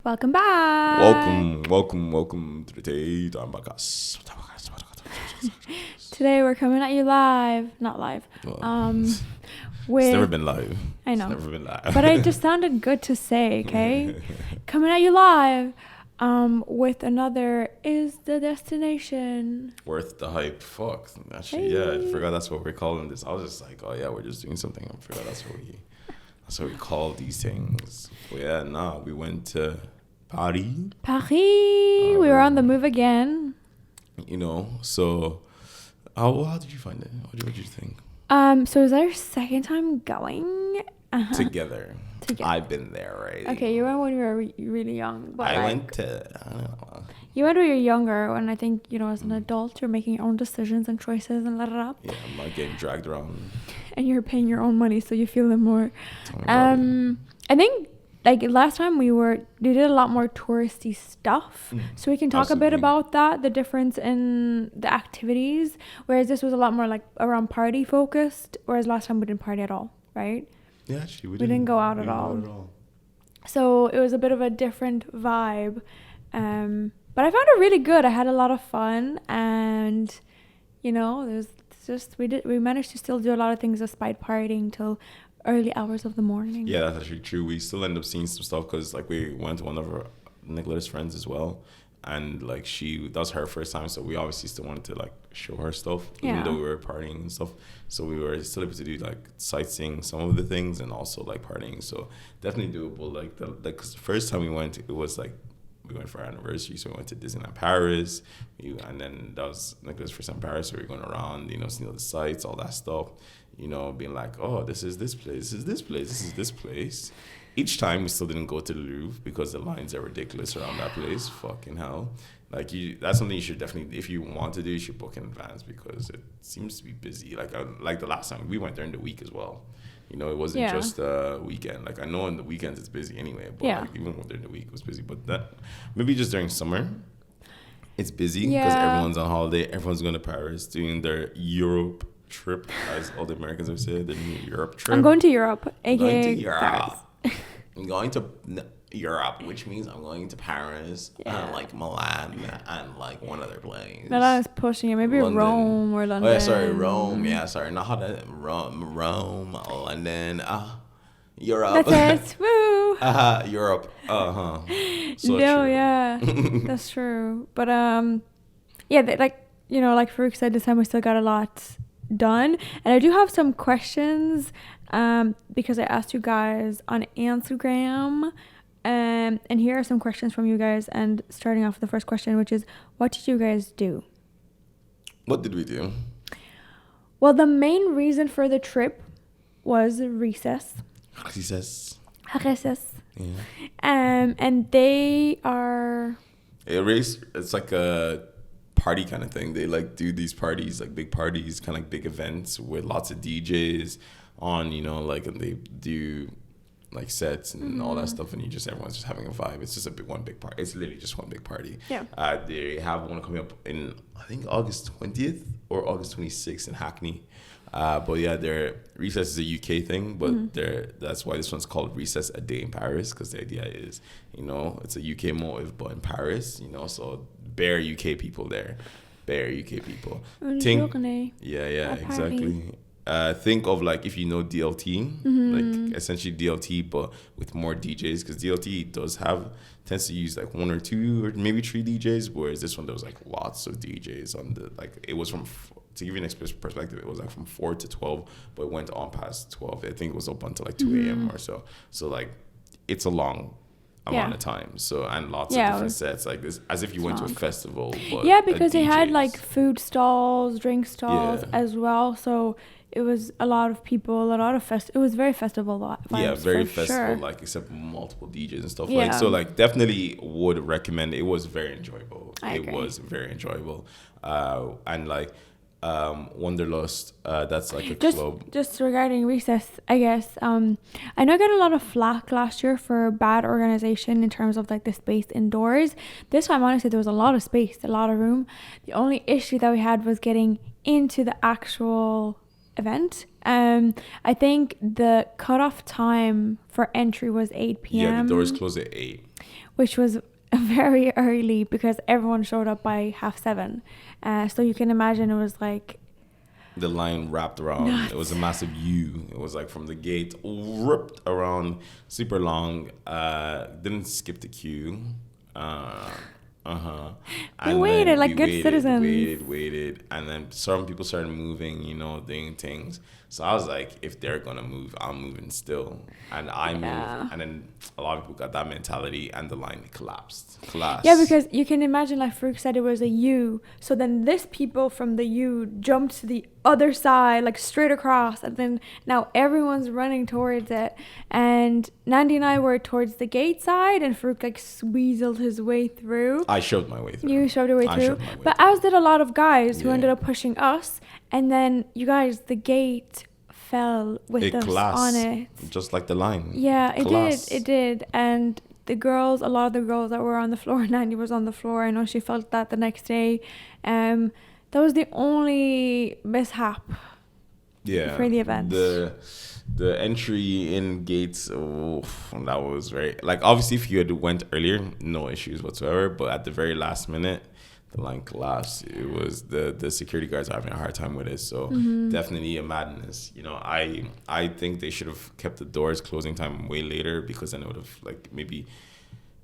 Welcome back. Welcome to the TAE Time Podcast. Today we're coming at you live. Not live. It's With never been live. I know. It's never been live. But it just sounded good to say, okay? Coming at you live. With another Is the Destination. Worth the hype. Fuck. Actually, yeah, I forgot that's what we're calling this. I was just like, oh yeah, we're just doing something. I forgot that's what we call these things. But yeah, we went to Paris. We were on the move again. You know, so how did you find it? What did you think? So it was our second time going. Together. I've been there already. Okay, you went when you were really young. But I went to, I don't know. You went when you were younger, when I think, as an adult, you're making your own decisions and choices and Yeah, I'm not getting dragged around. And you're paying your own money, so you feel it more. I think, like, last time we did a lot more touristy stuff. So we can talk a bit about that, the difference in the activities. Whereas this was a lot more, like, around party focused. Whereas last time we didn't party at all, right? Yeah, actually, we didn't go out at all. So it was a bit of a different vibe. But I found it really good. I had a lot of fun. And, we managed to still do a lot of things despite partying till early hours of the morning. Yeah, that's actually true. We still end up seeing some stuff because, like, we went to one of our Nicola's friends as well. And, like, that was her first time, so we obviously still wanted to, like, show her stuff, even though we were partying and stuff. So we were still able to do, like, sightseeing some of the things and also, like, partying. So definitely doable. Cause the first time we went, it was, like, we went for our anniversary, so we went to Disneyland Paris. And then that was Nicola's first time in Paris, so we were going around, seeing all the sights, all that stuff. Being like, oh, this is this place, this is this place, this is this place. Each time we still didn't go to the Louvre because the lines are ridiculous around that place. Fucking hell. Like, that's something you should definitely, if you want to do, you should book in advance because it seems to be busy. Like the last time, we went during the week as well. It wasn't just a weekend. Like, I know on the weekends it's busy anyway, but like, even during the week it was busy. But maybe just during summer, it's busy because everyone's on holiday. Everyone's going to Paris doing their Europe trip, as all the Americans have said, the new Europe trip. I'm going to Europe, I'm aka going to Europe. Paris. I'm going to Europe, which means I'm going to Paris and like Milan and like one other place. Milan is pushing it. Maybe London. Rome or London. Oh yeah, sorry, Rome. Yeah, sorry, not how to Rome, London, Europe. That's it. Woo. Europe. So no, true. yeah, that's true. But like Farouk said, this time we still got a lot done, and I do have some questions because I asked you guys on Instagram, and here are some questions from you guys. And starting off with the first question, which is, what did you guys do? What did we do? Well, the main reason for the trip was recess. Yeah. And they are. It's like a party kind of thing. They like do these parties, like big parties, kind of like big events with lots of DJs on, and they do like sets and all that stuff, and everyone's just having a vibe. It's just one big party. It's literally just one big party. Yeah. They have one coming up in, I think, August 20th or August 26th in Hackney. But yeah, their recess is a UK thing, but that's why this one's called Recess A Day in Paris, because the idea is, it's a UK motive, but in Paris, so bare UK people there. Bare UK people. Yeah, exactly. Think of like if you know DLT, like essentially DLT, but with more DJs, because DLT tends to use like one or two or maybe three DJs, whereas this one there was like lots of DJs on it was from, to give you an perspective, it was like from 4 to 12, but it went on past 12. I think it was up until like 2 a.m. or so. So like it's a long amount of time. So, and lots of different sets, like this, as if you went to a festival. But because they had like food stalls, drink stalls as well. So it was a lot of people, it was very festival vibes. Yeah, very festival, like, except multiple DJs and stuff. Like, so like definitely would recommend. It was very enjoyable. It was very enjoyable. And like Wanderlust, that's like a club. Just regarding recess, I guess, I know I got a lot of flack last year for bad organization in terms of like the space indoors. This time, honestly, there was a lot of space, a lot of room. The only issue that we had was getting into the actual event. I think the cutoff time for entry was 8 p.m. Yeah, the doors close at 8. which was very early because everyone showed up by 7:30. So you can imagine it was like the line wrapped around. Nuts. It was a massive U. It was like from the gate, ripped around, super long. Didn't skip the queue. We waited like good citizens. Waited, and then some people started moving, doing things. So I was like, if they're gonna move, I'm moving still, and I moved, and then a lot of people got that mentality, and the line collapsed. Yeah, because you can imagine, like Farouk said, it was a U. So then this people from the U jumped to the other side, like straight across, and then now everyone's running towards it. And Nandi and I were towards the gate side, and Farouk like weaseled his way through. I shoved my way through. You shoved your way through, but as did a lot of guys who ended up pushing us. And then you guys, the gate fell with us on it, just like the line. Yeah, it did. And a lot of the girls that were on the floor, Nandi was on the floor. I know she felt that the next day. That was the only mishap. Yeah, for the event. The entry in gates, that was very, like, obviously if you had went earlier, no issues whatsoever. But at the very last minute, the line collapsed. It was the security guards are having a hard time with it. So definitely a madness. I think they should have kept the doors closing time way later, because then it would have like maybe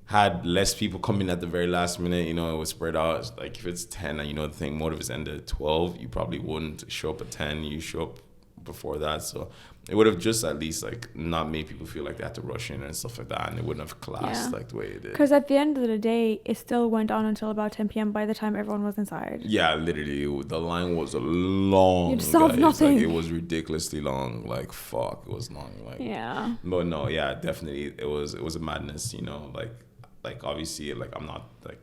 had less people come in at the very last minute. It was spread out. It's like if it's 10 and the thing motive is ended at 12, you probably wouldn't show up at 10. You show up before that. So it would have just at least like not made people feel like they had to rush in and stuff like that, and it wouldn't have collapsed like the way it did. Because at the end of the day, it still went on until about 10 p.m. by the time everyone was inside. Yeah, literally, the line was long. You'd solve nothing. Like, it was ridiculously long. Like, fuck, it was long. Like, yeah. But no, yeah, definitely, it was a madness. Like obviously, like I'm not like,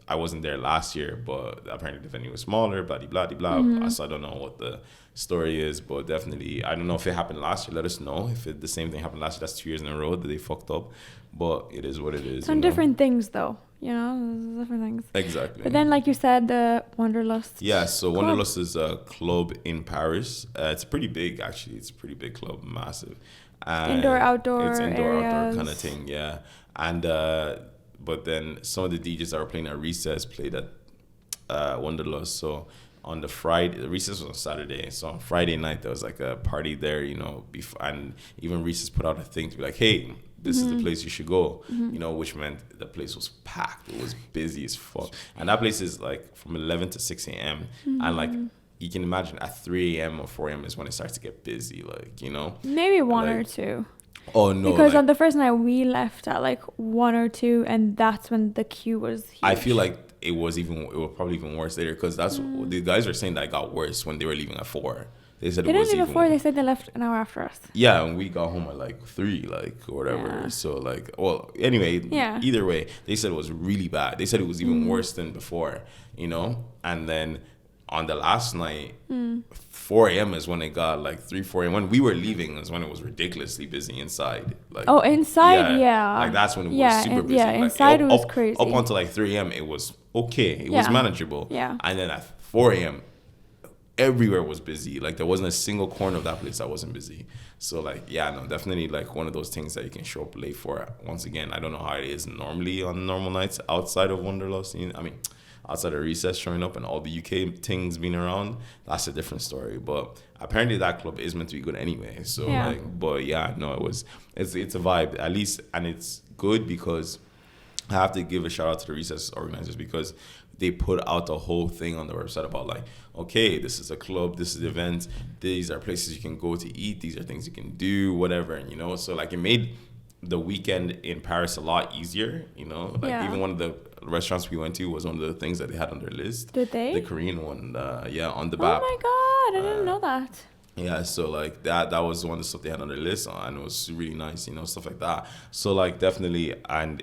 I wasn't there last year, but apparently the venue was smaller, blah, blah, blah, blah. So I don't know what the story is, but definitely, I don't know if it happened last year. Let us know if the same thing happened last year. That's 2 years in a row that they fucked up, but it is what it is. Some different things, though. Different things. Exactly. But then, like you said, the Wanderlust. Yeah, so club. Wanderlust is a club in Paris. It's pretty big, actually. It's a pretty big club, massive. Indoor, outdoor. It's indoor, areas. outdoor kind of thing, yeah. And but then some of the DJs that were playing at Recess played at Wanderlust. So on the Friday, the Recess was on Saturday. So on Friday night, there was like a party there, before, and even Recess put out a thing to be like, hey, this is the place you should go, which meant the place was packed. It was busy as fuck. And that place is like from 11 to 6 a.m. And like, you can imagine at 3 a.m. or 4 a.m. is when it starts to get busy, like, Maybe one or two. Oh, no. Because on the first night, we left at like 1 or 2, and that's when the queue was huge. I feel like it was probably even worse later, because that's the guys were saying that it got worse when they were leaving at 4. They said they didn't leave at 4. They said they left an hour after us. Yeah, and we got home at like 3, like, or whatever. Yeah. So like, well, anyway, either way, they said it was really bad. They said it was even worse than before, and then on the last night, 4 a.m. is when it got like 4 a.m. When we were leaving is when it was ridiculously busy inside. Like, inside, yeah. Like that's when it was super busy. Yeah, like, inside it was crazy. Up until like 3 a.m. it was okay. It was manageable. Yeah. And then at 4 a.m. everywhere was busy. Like there wasn't a single corner of that place that wasn't busy. So like, definitely like one of those things that you can show up late for. Once again, I don't know how it is normally on normal nights outside of Wanderlust. Outside of Recess showing up and all the UK things being around, that's a different story. But apparently that club is meant to be good anyway. So it's a vibe at least, and it's good because I have to give a shout out to the Recess organizers, because they put out the whole thing on the website about like, okay, this is a club, this is the event, these are places you can go to eat, these are things you can do, whatever, and so like it made the weekend in Paris a lot easier, even one of the restaurants we went to was one of the things that they had on their list. Did they? The Korean one, on the BAP. Oh my god, I didn't know that. Yeah, so like that was one of the stuff they had on their list, and it was really nice, stuff like that. So like definitely, and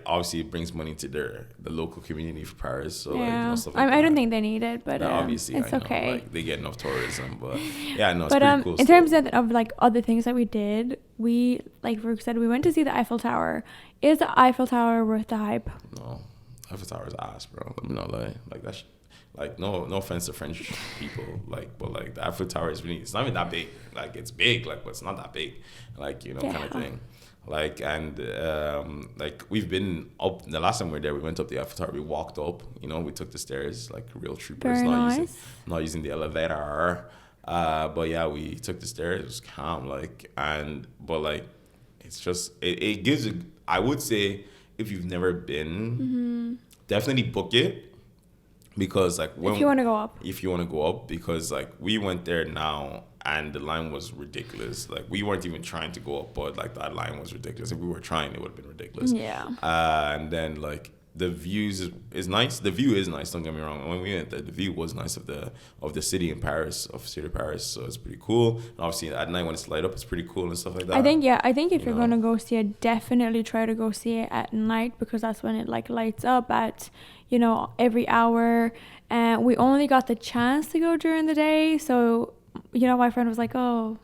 obviously it brings money to the local community for Paris. So stuff like that. I don't think they need it, but obviously it's okay. Like, they get enough tourism, but it's but pretty cool. In terms of like other things that we did, we, like Farouk said, we went to see the Eiffel Tower. Is the Eiffel Tower worth the hype? No, Eiffel Tower is ass, bro. Let me not lie. Like that's. Like no offense to French people, like, but like the Eiffel Tower is really, it's not even that big. Like it's big, like, but it's not that big, like kind of thing. Like, and like we've been up, the last time we were there, we went up the Eiffel Tower, we walked up, you know, we took the stairs like real troopers, Very nice. not using the elevator. But yeah, we took the stairs, it was calm, like, but like, it's just, it gives, I would say, if you've never been, definitely book it, because like, if you want to go up, because like, we went there now, and the line was ridiculous. Like, we weren't even trying to go up, but like, that line was ridiculous. If we were trying, it would have been ridiculous. Yeah. And then like, the views is nice. The view is nice. Don't get me wrong. When we went there, the view was nice of the city in Paris, of Paris. So it's pretty cool. And obviously at night when it's light up, it's pretty cool and stuff like that. I think if you're gonna go see it, definitely try to go see it at night, because that's when it like lights up at, you know, every hour. And we only got the chance to go during the day, so you know, my friend was like, "Oh,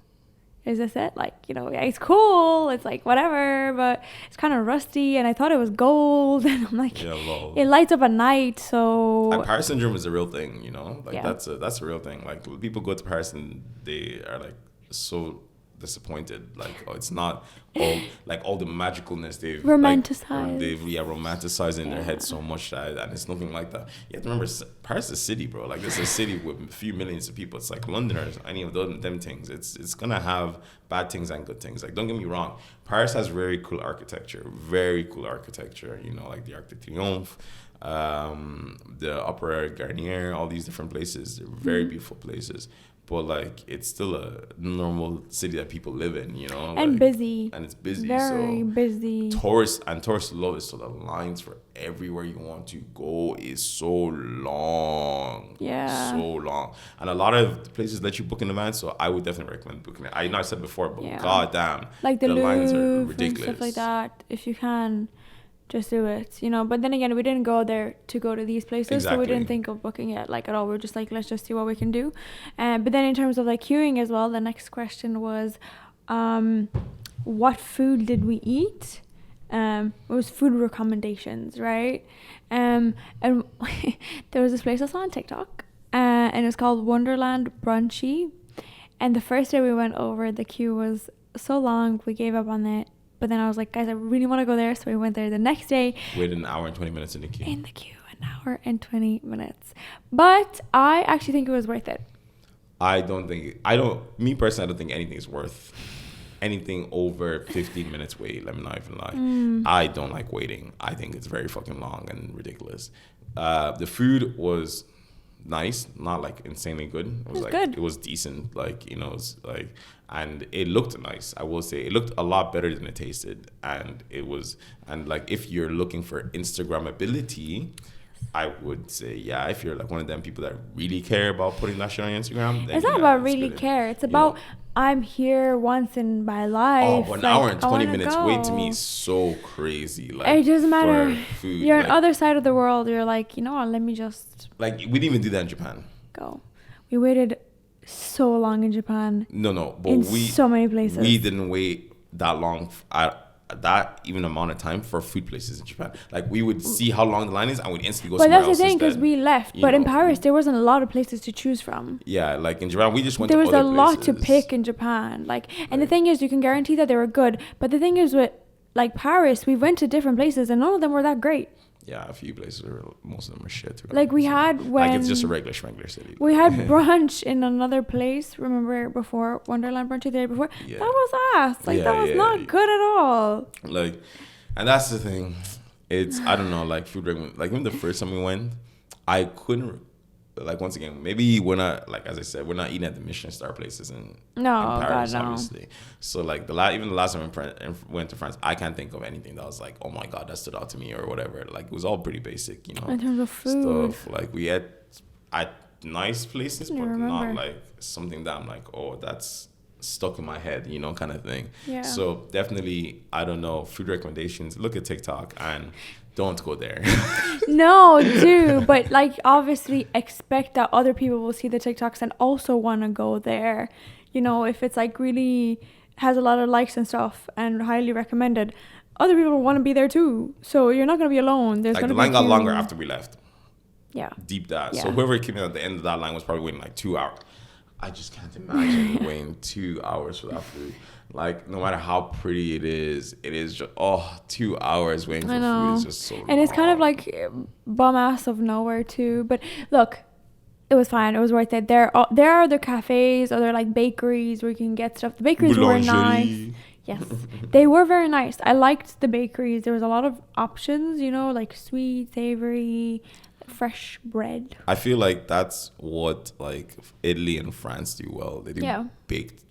is this it? Like, you know, yeah, it's cool. It's like whatever, but it's kind of rusty." And I thought it was gold, and I'm like, it lights up at night. So and Paris syndrome is a real thing, you know. Like that's a real thing. Like people go to Paris and they are like so disappointed. Like, oh, it's not all the magicalness they've romanticized. Romanticized in their head so much that, and it's nothing like that. You have to remember, Paris is a city, bro. Like, it's a city with a few millions of people. It's like London or any of them things. It's gonna have bad things and good things. Like, don't get me wrong, Paris has very cool architecture. You know, like the Arc de Triomphe, the Opera Garnier, all these different places. They're very beautiful places. But like, it's still a normal city that people live in, you know, and like, busy. And it's busy, very busy. Tourists love it. So the lines for everywhere you want to go is so long. Yeah, so long. And a lot of places let you book in advance. So I would definitely recommend booking it. I know I said before, but goddamn, like the lines are Louvre ridiculous and stuff like that. If you can, just do it, you know. But then again, we didn't go there to go to these places, so we didn't think of booking it like at all. We're just like, let's just see what we can do. But then in terms of like queuing as well, the next question was, what food did we eat? It was food recommendations, right? And there was this place I saw on TikTok, and it's called Wonderland Brunchy. And the first day we went over, the queue was so long, we gave up on it. But then I was like, guys, I really want to go there. So we went there the next day. Waited an hour and 20 minutes in the queue. An hour and 20 minutes. But I actually think it was worth it. Me personally, I don't think anything is worth anything over 15 minutes wait. Let me not even lie. I don't like waiting. I think it's very fucking long and ridiculous. The food was nice, not like insanely good. It was like good. It was decent, like, you know, it's like, and it looked nice. I will say it looked a lot better than it tasted, and like, if you're looking for Instagrammability, I would say, yeah, if you're like one of them people that really care about putting that shit on Instagram, then it's not about really care. It's about, I'm here once in my life. Oh, but an hour and 20 minutes wait to me is so crazy. Like, it doesn't matter. Food, you're on the other side of the world. You're like, you know what? Let me just. Like, we didn't even do that in Japan. Go. We waited so long in Japan. No, but in so many places. We didn't wait that long that even amount of time for food places in Japan. Like, we would see how long the line is and we'd instantly go somewhere else. But that's the thing, because we left. But in Paris, there wasn't a lot of places to choose from. Yeah, like in Japan, we just went to other places. There was a lot to pick in Japan. Like, and the thing is, you can guarantee that they were good. But the thing is, with like Paris, we went to different places and none of them were that great. Yeah, a few places, most of them are shit. Like, we had like, it's just a regular city. We had brunch in another place. Remember before Wonderland Brunch the day before? Yeah. That was ass. Like, that was not good at all. Like, and that's the thing. It's, I don't know, like, food recommend. Like, even the first time we went, I couldn't. Like, once again, maybe we're not, like, as I said, we're not eating at the Michelin star places in Paris, obviously. So, like, even the last time I went to France, I can't think of anything that was like, oh my God, that stood out to me or whatever. Like, it was all pretty basic, you know. In terms of food. Stuff. Like, we had at nice places, but not like something that I'm like, oh, that's stuck in my head, you know, kind of thing. Yeah. So, definitely, I don't know, food recommendations, look at TikTok and don't go there. No, do, but like, obviously expect that other people will see the TikToks and also want to go there. You know, if it's like really has a lot of likes and stuff and highly recommended, other people want to be there too. So you're not going to be alone. There's like, the line got longer after we left. Yeah. Deep that. Yeah. So whoever came in at the end of that line was probably waiting like 2 hours. I just can't imagine waiting 2 hours for that food. Like, no matter how pretty it is just 2 hours waiting for food is just so long. And it's kind of like bum ass of nowhere too. But look, it was fine. It was worth it. There are other cafes, other like bakeries where you can get stuff. The bakeries were nice. Yes, they were very nice. I liked the bakeries. There was a lot of options, you know, like sweet, savory, fresh bread. I feel like that's what like Italy and France do well. They do baked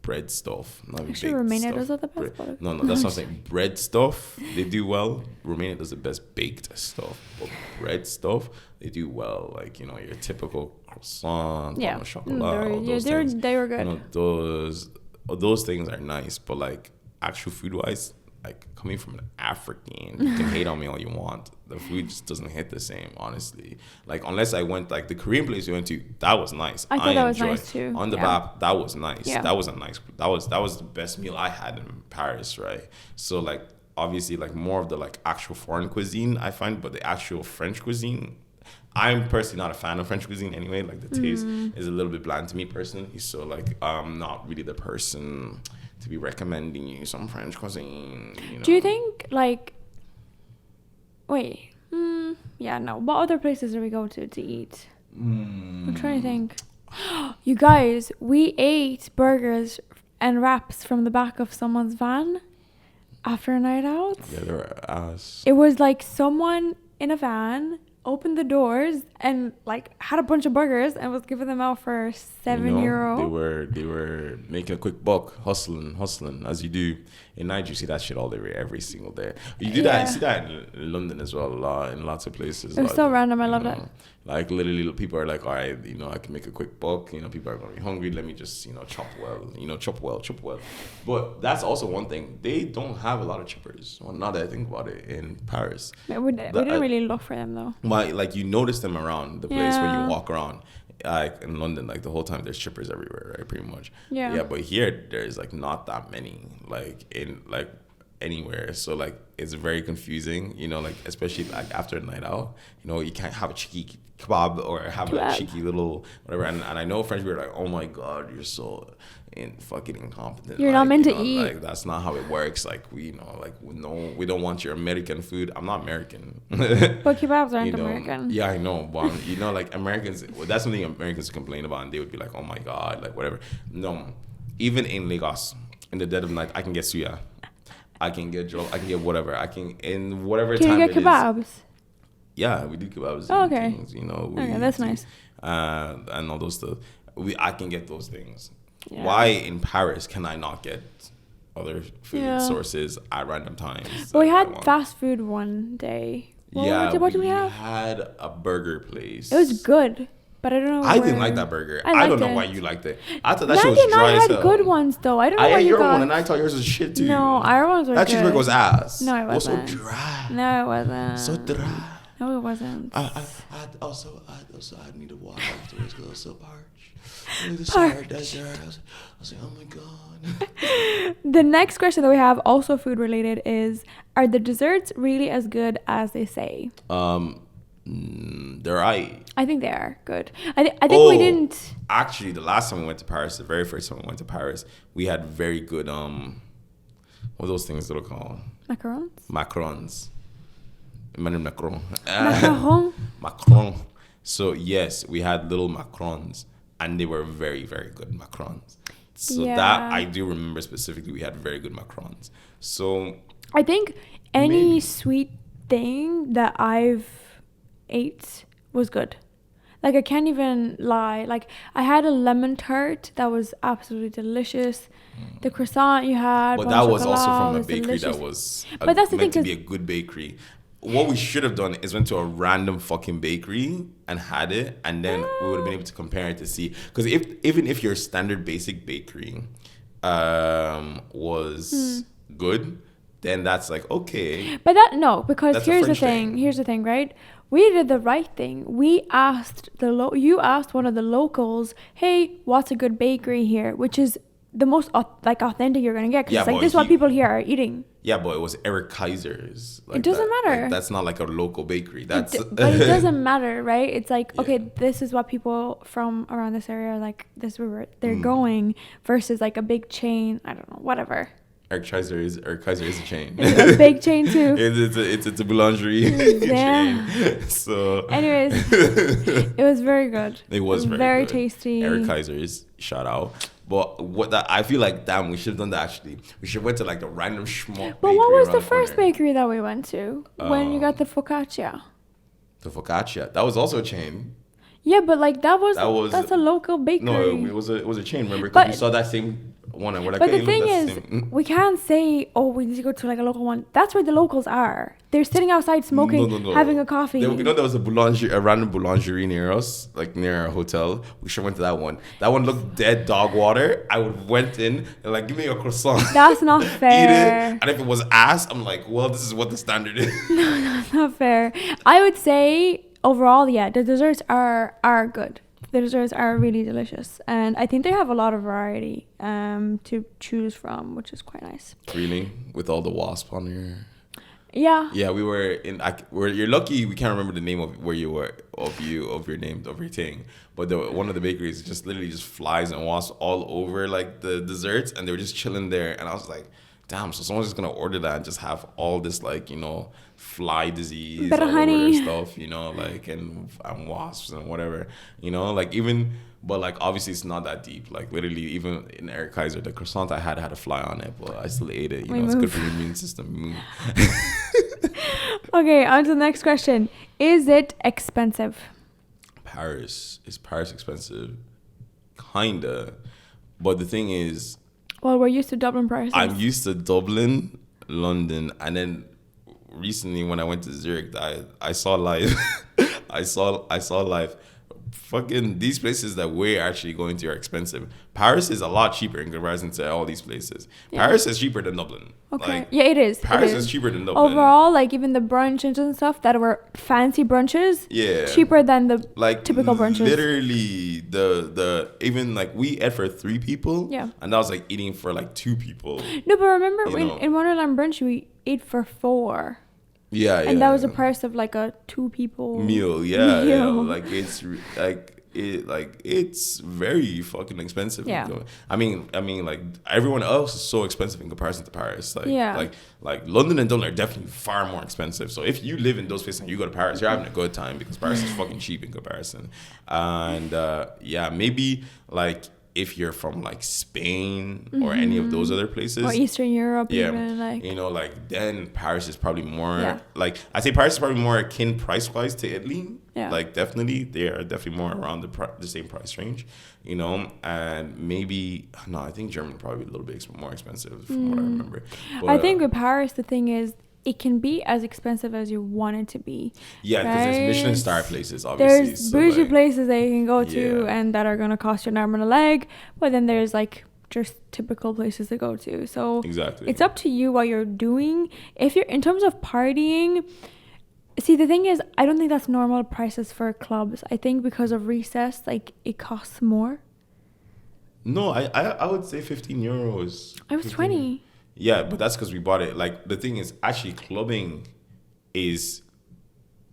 bread stuff. Actually, Romania does it the best. No, that's not saying bread stuff. They do well. Romania does the best baked stuff, but bread stuff they do well. Like, you know, your typical croissant, chocolate. They were good. You know, those things are nice, but like actual food wise, like coming from an African, you can hate on me all you want. The food just doesn't hit the same, honestly. Like, unless I went, like the Korean place we went to, that was nice. I thought that was nice too. On the Bap, that was nice. Yeah. That was the best meal I had in Paris, right? So like obviously like more of the like actual foreign cuisine I find, but the actual French cuisine, I'm personally not a fan of French cuisine anyway. Like the taste is a little bit bland to me personally. So like I'm not really the person to be recommending you some French cuisine. You know? Do you think like what other places do we go to eat? I'm trying to think. You guys, we ate burgers and wraps from the back of someone's van after a night out. Yeah, they were ass. It was like someone in a van opened the doors and like had a bunch of burgers and was giving them out for €7. They were making a quick buck, hustling as you do in Nigeria. You see that shit all day, every single day. You do that. You see that in London as well, a lot, in lots of places. It was so random. I love that. Like literally, people are like, all right, you know, I can make a quick buck. You know, people are gonna be hungry. Let me just, you know, chop well. But that's also one thing. They don't have a lot of chippers. Well, now that I think about it, in Paris, we didn't really look for them though. Like you notice them around the place when you walk around. Like in London, like the whole time there's chippers everywhere, right? Pretty much. Yeah. But here there's like not that many, like in like anywhere. So like it's very confusing, you know, like especially like after a night out, you know, you can't have a cheeky kebab or have a cheeky little whatever. And I know French people are like, oh my god, you're so fucking incompetent. You're not meant to eat. Like that's not how it works. Like we don't want your American food. I'm not American. But kebabs aren't American. Yeah, I know. But you know, like Americans, that's something Americans complain about, and they would be like, oh my god, like whatever. No, even in Lagos, in the dead of night, I can get suya. I can get jollof. I can get whatever. I can in whatever time it is. Can you get kebabs? Yeah, we do kebabs. Oh, okay. Things, you know. Okay, that's nice. And all those stuff. I can get those things. Yeah. Why in Paris can I not get other food sources at random times? Well, we had fast food one day. What did we have? We had a burger place. It was good, but I don't know. I didn't like that burger. I don't know why you liked it. I thought that shit was dry as hell. I had good ones though. I don't know why you got. I ate your one and I thought yours was shit too. No, our ones were good. That cheeseburger was ass. No, it wasn't. It was so dry. No, it wasn't. So dry. No, it wasn't. I need to walk afterwards because I was so parched. I was like, oh my god. The next question that we have, also food related, is: are the desserts really as good as they say? They're right. I think they are good. I think we didn't. Actually, the last time we went to Paris, the very first time we went to Paris, we had very good what are those things that are called? Macarons. Macron. Macron. So yes, we had little macarons, and they were very, very good macarons. So that I do remember specifically. We had very good macarons. So I think any sweet thing that I've ate was good. Like I can't even lie. Like I had a lemon tart that was absolutely delicious. The croissant you had, but that was also from a bakery that was that's the thing, meant to be a good bakery. What we should have done is went to a random fucking bakery and had it, and then we would have been able to compare it to see. Because even if your standard basic bakery was good, then that's like okay. But because here's the thing. Here's the thing, right? We did the right thing. We asked you asked one of the locals, "Hey, what's a good bakery here?" Which is the most like authentic you're gonna get, because it's like this is what people here are eating. Yeah, but it was Eric Kaiser's. Like, it doesn't matter. Like, that's not like a local bakery. But it doesn't matter, right? It's like, okay, this is what people from around this area, like, this is where they're going, versus like a big chain. I don't know, whatever. Eric Kaiser is a chain. It's a big chain too. It's a boulangerie chain. So, anyways, it was very good. It was very good. tasty. Eric Kaiser's, shout out. But I feel like, damn, we should have done that actually. We should have went to like the random schmuck. But what was the first bakery that we went to when you got the focaccia? The focaccia, that was also a chain. Yeah, but like that's a local bakery. No, it was a chain. Remember, because we saw that same one and we're like, but hey, the thing is, we can't say, oh, we need to go to like a local one. That's where the locals are. They're sitting outside smoking, having a coffee. There was a random boulangerie near us, like near our hotel. We should have went to that one. That one looked dead dog water. I went in and like, give me a croissant. That's not fair. Eat it. And if it was ass, I'm like, well, this is what the standard is. No, that's not fair. I would say overall, yeah, the desserts are good. The desserts are really delicious, and I think they have a lot of variety to choose from, which is quite nice. Really? With all the wasp on here? Yeah. Yeah, we were in. You're lucky we can't remember the name of where you were, of your thing. But one of the bakeries just literally just flies and wasps all over like the desserts, and they were just chilling there. And I was like, damn, so someone's just gonna order that and just have all this like, you know, fly disease all over their stuff, you know, like and wasps and whatever, you know, like even. But like obviously it's not that deep. Like literally even in Eric Kaiser, the croissant I had a fly on it, but I still ate it. You know, it's good for your immune system. Okay, on to the next question. Is it expensive? Is Paris expensive? Kinda. But the thing is, well, we're used to Dublin prices. I'm used to Dublin, London, and then recently when I went to Zurich, I saw live. I saw live. Fucking these places that we're actually going to are expensive. Paris is a lot cheaper in comparison to all these places. Yeah. Paris is cheaper than Dublin. Okay. Like, yeah, it is. Paris is cheaper than Dublin. Overall, like even the brunches and stuff that were fancy brunches, yeah, cheaper than the like typical brunches. Literally, the even like we ate for 3 people. Yeah. And that was like eating for like 2 people. No, but remember in Wonderland brunch we ate for 4. Yeah, and that was the price of like a 2 people meal. Yeah, yeah. Like it's very fucking expensive. Yeah. I mean, like everyone else is so expensive in comparison to Paris. Like London and Dublin are definitely far more expensive. So if you live in those places and you go to Paris, you're having a good time because Paris is fucking cheap in comparison. And yeah, maybe like if you're from like Spain or any of those other places, or Eastern Europe, yeah, even, like, you know, like then Paris is probably more like I say Paris is probably more akin price wise to Italy. Yeah. Like definitely they are definitely more around the same price range, you know, and maybe I think Germany probably a little bit more expensive from what I remember. But, I think with Paris the thing is, it can be as expensive as you want it to be. Yeah, because there's Michelin star places, obviously. There's bougie places that you can go to and that are going to cost you an arm and a leg. But then there's like just typical places to go to. So exactly, it's up to you what you're doing. If you're in terms of partying, see, the thing is, I don't think that's normal prices for clubs. I think because of recess, like it costs more. No, I would say 15 euros. I was 20. Yeah, but that's because we bought it. Like the thing is, actually, clubbing is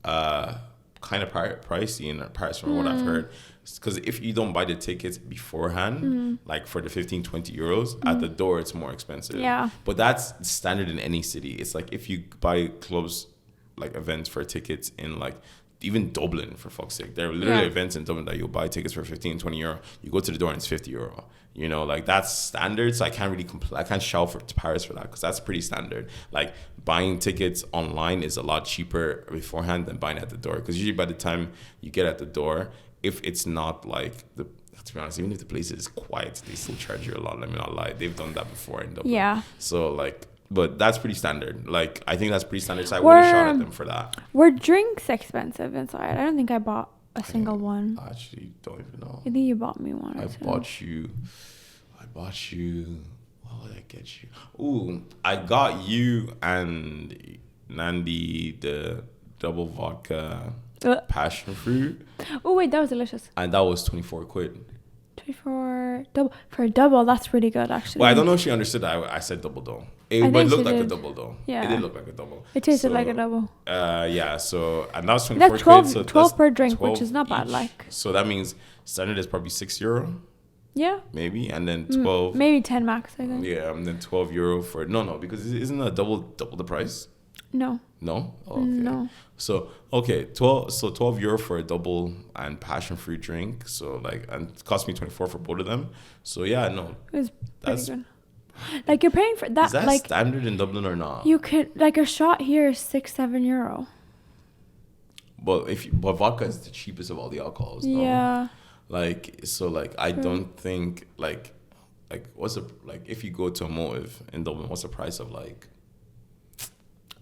kind of pricey in Paris from what I've heard. Because if you don't buy the tickets beforehand, like for the 15, 20 euros, at the door it's more expensive. Yeah. But that's standard in any city. It's like if you buy clubs, like events for tickets in like even Dublin, for fuck's sake. There are literally events in Dublin that you'll buy tickets for 15, 20 euro. You go to the door and it's 50 euro. You know, like that's standard. So I can't really I can't shout to Paris for that because that's pretty standard. Like buying tickets online is a lot cheaper beforehand than buying at the door. Because usually by the time you get at the door, if it's not like to be honest, even if the place is quiet, they still charge you a lot. Let me not lie. They've done that before in Dublin. Yeah. So like, but that's pretty standard. Like, I think that's pretty standard. So I wouldn't shout at them for that. Were drinks expensive inside? I don't think I bought a single one. I actually don't even know. I think you bought me one. I bought you. What would I get you? Ooh, I got you and Nandi the double vodka passion fruit. Oh wait, that was delicious. And that was 24 quid. £150 for double. For a double, that's really good, actually. Well, I don't know if she understood that I said double though. But it looked like a double though. Yeah. It did look like a double. It tasted like a double. Yeah. So and that was 24 That's 12, quid. So 12 per drink, 12 which is not bad. each. Like. So that means standard is probably €6. Yeah. Maybe, and then 12. Maybe 10 max, I think. Yeah, and then €12 for because isn't a double the price? No. No. Oh, okay. No. So okay, €12 for a double and passion fruit drink. So like, and it cost me 24 for both of them. So yeah, no, It was pretty that's good. Like you're paying for that. Is that like standard in Dublin or not? you could like a shot here is €6-7. But but vodka is the cheapest of all the alcohols. No? Yeah. Like so, like I don't think like what's the if you go to a motive in Dublin, what's the price of like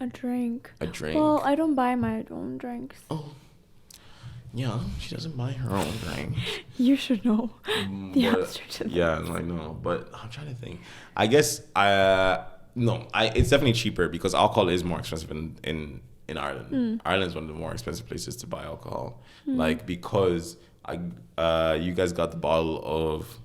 a drink? A drink. Well, I don't buy my own drinks. Oh. Yeah, she doesn't buy her own drink. You should know the answer to that. Yeah, I know, but I'm trying to think. I guess it's definitely cheaper because alcohol is more expensive in Ireland. Ireland's one of the more expensive places to buy alcohol, like because you guys got the bottle of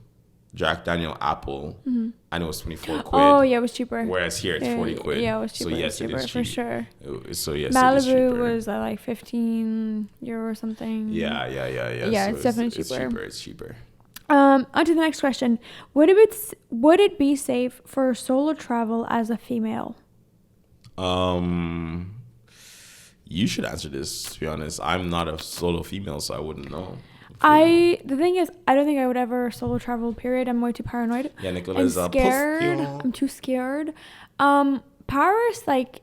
Jack Daniel Apple, and it was 24 quid. Oh yeah, it was cheaper. Whereas here it's 40 quid. Yeah, it was cheaper. So yes, it is cheaper, for sure. So yes, Malibu it is cheaper. was at like €15 or something. Yeah. Yeah, so it's definitely cheaper. It's cheaper. On to the next question. Would it be safe for solo travel as a female? You should answer this, to be honest. I'm not a solo female, so I wouldn't know. The thing is, I don't think I would ever solo travel, period. I'm way too paranoid. Yeah, Nicola's scared. I'm too scared. Paris, like,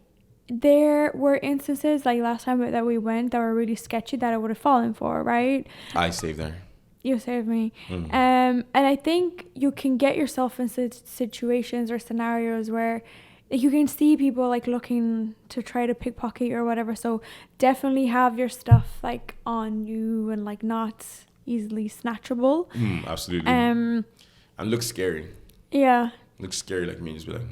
there were instances, like last time that we went, that were really sketchy that I would have fallen for, right? I saved her. You saved me. And I think you can get yourself in situations or scenarios where you can see people like looking to try to pickpocket you or whatever. So definitely have your stuff like on you and like not easily snatchable. Absolutely. And looks scary. Yeah. Looks scary, like me, just be like,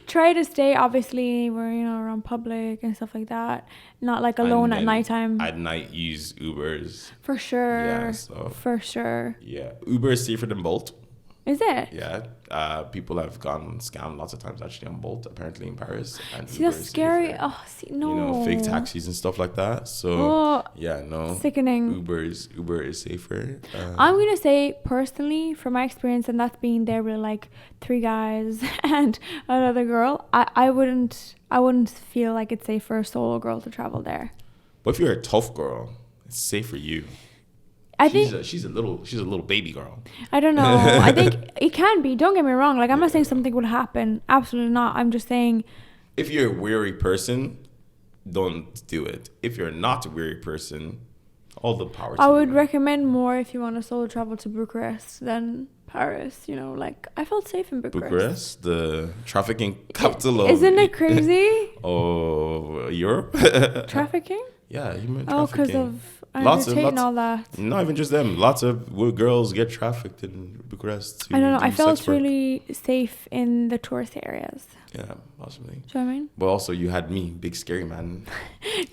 Try to stay obviously where around public and stuff like that, not like alone at nighttime. At night, use Ubers for sure. Yeah, for sure. Yeah, Uber is safer than Bolt. Is it? Yeah. People have gone scammed lots of times actually on Bolt, apparently in Paris. And see, that's scary. Oh, see, no. Fake taxis and stuff like that. So, Sickening. Uber is safer. I'm going to say, personally, from my experience, and that's being there with like 3 guys and another girl, I wouldn't feel like it's safe for a solo girl to travel there. But if you're a tough girl, it's safe for you. She's a little baby girl. I don't know. I think it can be. Don't get me wrong. Like I'm not saying something would happen. Absolutely not. I'm just saying. If you're a weary person, don't do it. If you're not a weary person, all the power to you. I would recommend more if you want to solo travel to Bucharest than Paris. Like I felt safe in Bucharest. Bucharest, the trafficking capital of. Isn't it crazy? Oh, Europe. Trafficking? Yeah, human trafficking. Oh, because of. Lots all that. Not even just them. Lots of girls get trafficked in Bucharest. I don't know. I felt really safe in the tourist areas. Yeah, possibly. Do you know what I mean? But also, you had me, big scary man.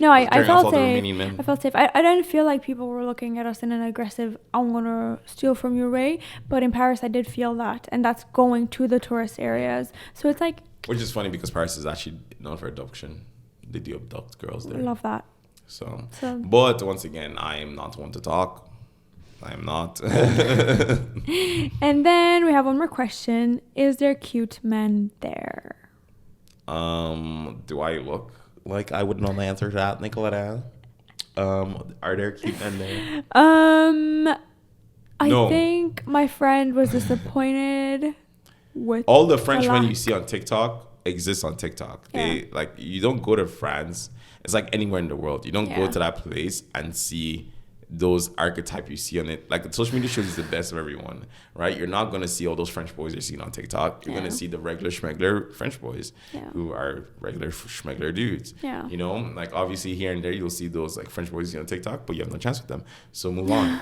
No, I felt safe. I felt safe. I didn't feel like people were looking at us in an aggressive, I'm gonna steal from your way. But in Paris, I did feel that, and that's going to the tourist areas. So it's like. Which is funny because Paris is actually known for abduction. They do abduct girls there. Love that. So, but once again, I am not one to talk. I am not. And then we have one more question. Is there cute men there? Do I look like I would know the answer to that, Nicoletta? Are there cute men there? I think my friend was disappointed with all the French men you see on TikTok exist on TikTok. Yeah. You don't go to France. It's like anywhere in the world. You don't go to that place and see those archetype you see on it. Like, social media shows you the best of everyone, right? You're not going to see all those French boys you're seeing on TikTok. You're going to see the regular schmegler French boys who are regular schmegler dudes. Yeah. Like, obviously here and there you'll see those like French boys you see on TikTok, but you have no chance with them. So move on.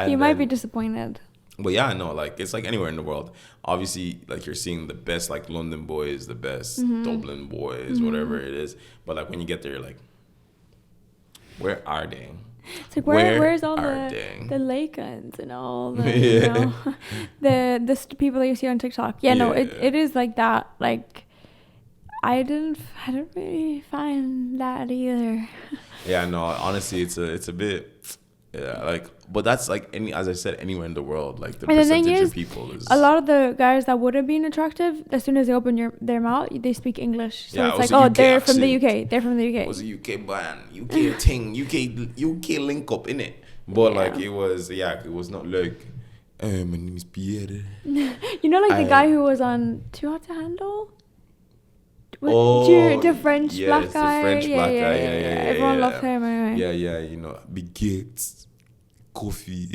You might be disappointed. But yeah, no, like it's like anywhere in the world. Obviously, like you're seeing the best like London boys, the best Dublin boys, whatever it is. But like when you get there, you're like, where are they? It's like where's all the Lakens and all the you know the people that you see on TikTok. Yeah, no, it is like that. Like I didn't really find that either. Yeah, no, honestly, it's a bit like, but that's like as I said, anywhere in the world, like the percentage of people is a lot of the guys that would have been attractive, as soon as they open their mouth, they speak English. So it's like, oh, they're from the UK. They're from the UK. It was a UK band, UK thing, UK link up in it. But like it was not like, my name is Pierre. You know, like the guy who was on Too Hot to Handle. The French black guy. The French black guy. Yeah. Everyone loved him anyway. Yeah. You know, big gates, coffee.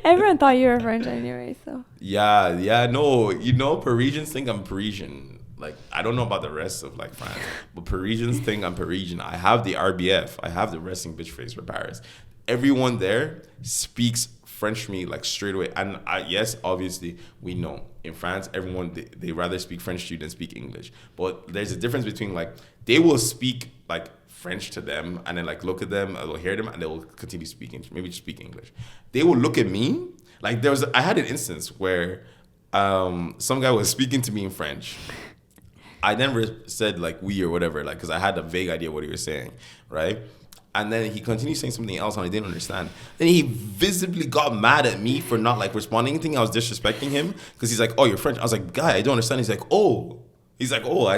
Everyone thought you were French anyway, so. Yeah. No, you know, Parisians think I'm Parisian. Like, I don't know about the rest of like France, but Parisians think I'm Parisian. I have the RBF. I have the resting bitch face for Paris. Everyone there speaks French to me like straight away. And yes, obviously, we know in France, everyone, they rather speak French to you than speak English. But there's a difference between like, they will speak like French to them and then like look at them, I will hear them and they will continue speaking, maybe just speak English. They will look at me. Like I had an instance where some guy was speaking to me in French. I never said like we or whatever, like, because I had a vague idea what he was saying, right? And then he continued saying something else and I didn't understand. Then he visibly got mad at me for not like responding anything. I was disrespecting him because he's like, oh, you're French. I was like, guy, I don't understand. He's like, oh. I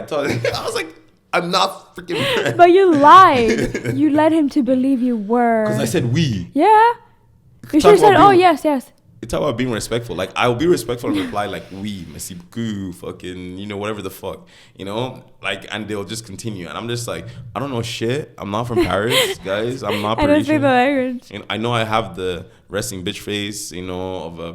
thought, I was like, I'm not freaking French. But you lied. You led him to believe you were. Because I said we. Yeah. You should have said, oh, yes. It's about being respectful. Like, I will be respectful and reply like, oui, merci beaucoup, fucking, you know, whatever the fuck, you know? Like, and they'll just continue. And I'm just like, I don't know shit. I'm not from Paris, guys. I'm not Parisian. I don't speak the language. And I know I have the resting bitch face, you know, of a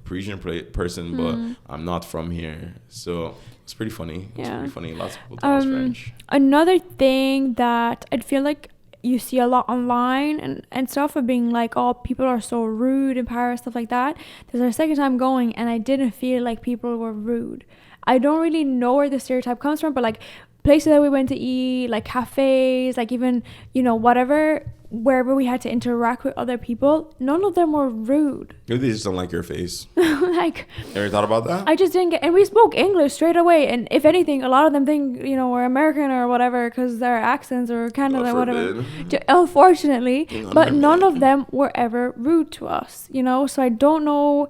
Parisian person, but I'm not from here. So it's pretty funny. It's pretty funny. Lots of people thought I was French. Another thing that I'd feel like you see a lot online and stuff of being like, oh, people are so rude in Paris, stuff like that. This is our second time going and I didn't feel like people were rude. I don't really know where the stereotype comes from, but like places that we went to eat, like cafes, like even, you know, whatever, wherever we had to interact with other people, none of them were rude. Maybe they just don't like your face. Like, you ever thought about that? I just didn't get, and we spoke English straight away, and if anything, a lot of them think, you know, we're American or whatever because their accents or Canada, whatever. Unfortunately, but none of them were ever rude to us, you know. So I don't know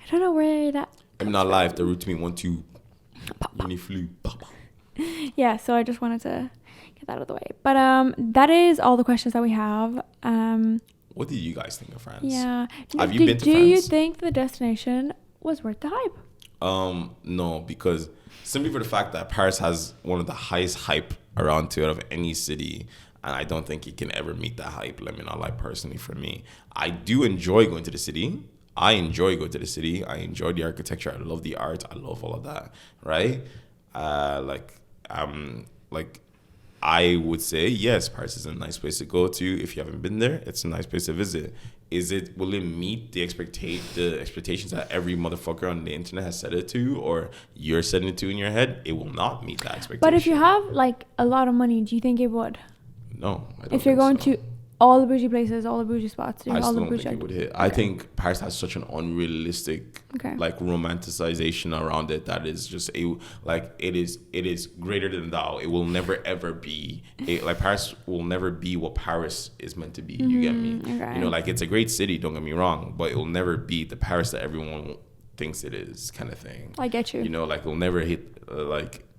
where that. I'm not live. They're rude to me. 1, 2. Mini flu. Yeah. So I just wanted to get that out of the way. But that is all the questions that we have. What did you guys think of France? Yeah. Have you been to France? Do you think the destination was worth the hype? No, because simply for the fact that Paris has one of the highest hype around to it of any city, and I don't think it can ever meet that hype. Let me not lie, personally for me. I do enjoy going to the city. I enjoy the architecture. I love the art. I love all of that, right? I would say, yes, Paris is a nice place to go to. If you haven't been there, it's a nice place to visit. Will it meet the expectations that every motherfucker on the internet has set it to, or you're setting it to in your head? It will not meet that expectation. But if you have like a lot of money, do you think it would? No, I don't. If you're going to all the bougie places, all the bougie spots, I still don't think it would hit. Okay. I think Paris has such an unrealistic like romanticization around it that is just it is greater than thou. It will never ever be like Paris will never be what Paris is meant to be. You get me? Okay. You know, like it's a great city, don't get me wrong, but it will never be the Paris that everyone thinks it is, kind of thing. I get you. You know, like it'll never hit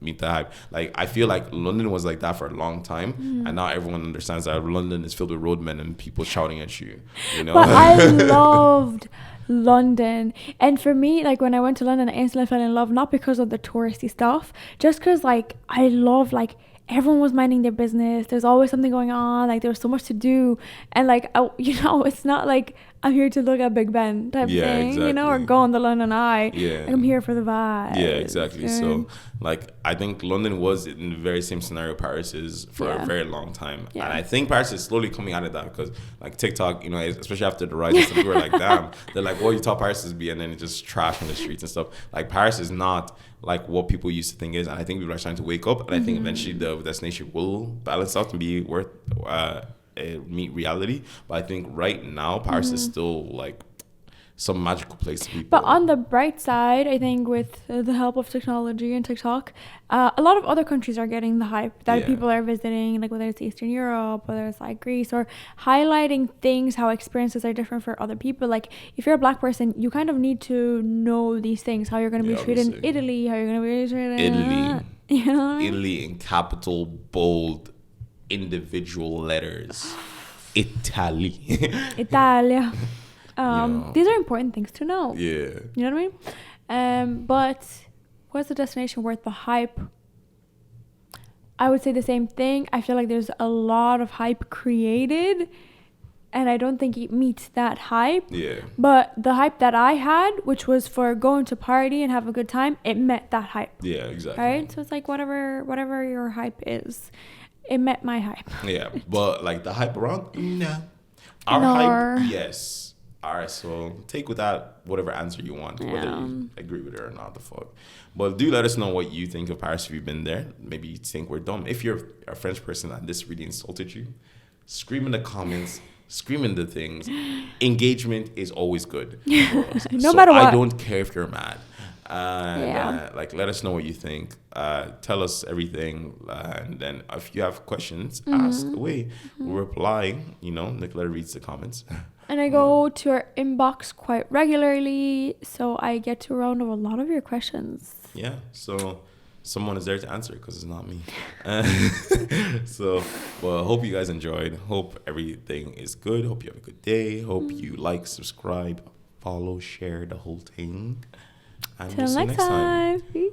meet the hype. Like I feel like London was like that for a long time, and now everyone understands that London is filled with roadmen and people shouting at you. You know. But I loved London, and for me, like when I went to London, I instantly fell in love, not because of the touristy stuff, just because like I love like everyone was minding their business. There's always something going on. Like there was so much to do, and like it's not like I'm here to look at Big Ben type thing, exactly. You know, or go on the London Eye. Yeah, I'm here for the vibe. Yeah, exactly. So like I think London was in the very same scenario Paris is for a very long time, and I think Paris is slowly coming out of that because like TikTok, you know, especially after the rise of stuff, people are like, damn, they're like, well, you thought Paris is be, and then it's just trash on the streets and stuff. Like Paris is not like what people used to think is, and I think people are starting to wake up, and I think eventually the destination will balance out and be worth meet reality. But I think right now Paris is still like some magical place to be. But on the bright side, I think with the help of technology and TikTok, a lot of other countries are getting the hype that people are visiting, like whether it's Eastern Europe, whether it's like Greece, or highlighting things, how experiences are different for other people. Like if you're a black person, you kind of need to know these things, how you're going to be treated in Italy, how you're going to be treated in you know what I mean? Italy in capital, bold, individual letters. Italy. Italia. These are important things to know. Yeah. You know what I mean? But what's the destination worth the hype? I would say the same thing. I feel like there's a lot of hype created, and I don't think it meets that hype. Yeah. But the hype that I had, which was for going to party and have a good time, it met that hype. Yeah, exactly. Right? So it's like whatever your hype is, it met my hype. Yeah, but like the hype around, no. Our hype, yes. All right, so take with that whatever answer you want, whether you agree with it or not, the fuck. But do let us know what you think of Paris if you've been there. Maybe you think we're dumb. If you're a French person and this really insulted you, scream in the comments, scream in the things. Engagement is always good. No matter what. I don't care if you're mad. Like, let us know what you think. Tell us everything. And then if you have questions, ask away. We'll reply. Nicola reads the comments. And I go to our inbox quite regularly, so I get to round up a lot of your questions. Yeah, so someone is there to answer because it's not me. Well, hope you guys enjoyed. Hope everything is good. Hope you have a good day. Hope you like, subscribe, follow, share the whole thing. And Till next time. Peace.